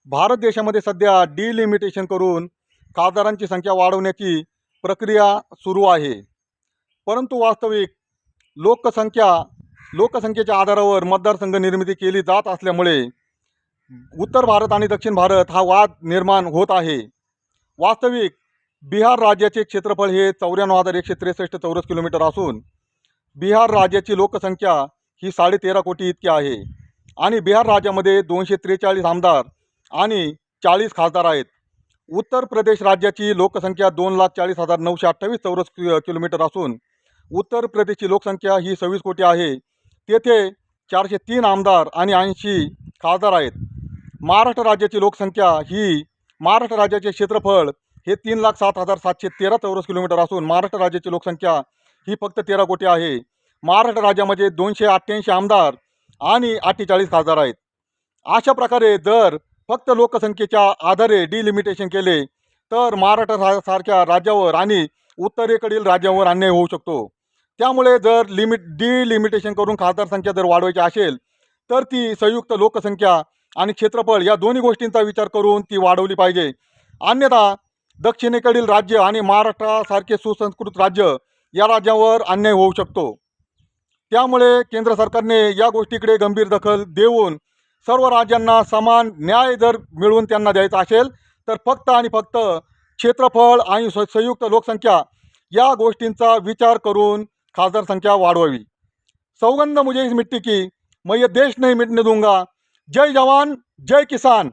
भारत देशामध्ये सध्या डिलिमिटेशन करून खासदारांची संख्या वाढवण्याची प्रक्रिया सुरू आहे. परंतु वास्तविक लोकसंख्या लोकसंख्येच्या आधारावर मतदारसंघ निर्मिती केली जात असल्यामुळे उत्तर भारत आणि दक्षिण भारत हा वाद निर्माण होत आहे. वास्तविक बिहार राज्याचे क्षेत्रफळ हे 94,163 चौरस किलोमीटर असून बिहार राज्याची लोकसंख्या ही 13.5 कोटी इतकी आहे आणि बिहार राज्यामध्ये 243 आमदार आणि 40 खासदार आहेत. उत्तर प्रदेश राज्याची लोकसंख्या 2,40,928 चौरस किलोमीटर असून उत्तर प्रदेशची लोकसंख्या ही 26 कोटी आहे. तेथे 403 आमदार आणि 80 खासदार आहेत. महाराष्ट्र राज्याची लोकसंख्या ही महाराष्ट्र राज्याचे क्षेत्रफळ हे 3,07,713 चौरस किलोमीटर असून महाराष्ट्र राज्याची लोकसंख्या ही फक्त 13 कोटी आहे. महाराष्ट्र राज्यामध्ये 288 आमदार आणि 48 खासदार आहेत. अशा प्रकारे जर फक्त लोकसंख्येच्या आधारे डिलिमिटेशन केले तर महाराष्ट्र सारख्या राज्यावर आणि उत्तरेकडील राज्यावर अन्याय होऊ शकतो. त्यामुळे जर डिलिमिटेशन करून खासदार संख्या जर वाढवायची असेल तर ती संयुक्त लोकसंख्या आणि क्षेत्रफळ या दोन्ही गोष्टींचा विचार करून ती वाढवली पाहिजे. अन्यथा दक्षिणेकडील राज्य आणि महाराष्ट्रासारखे सुसंस्कृत राज्य या राज्यावर अन्याय होऊ शकतो. त्यामुळे केंद्र सरकारने या गोष्टीकडे गंभीर दखल देऊन सर्व राज्यांना समान न्याय जर मिळवून त्यांना द्यायचा असेल तर फक्त आणि फक्त क्षेत्रफळ आणि संयुक्त लोकसंख्या या गोष्टींचा विचार करून खासदार संख्या वाढवावी. सौगंध मुझे इस मिट्टी की, मैं ये देश नहीं मिटने दूंगा. जय जवान जय किसान.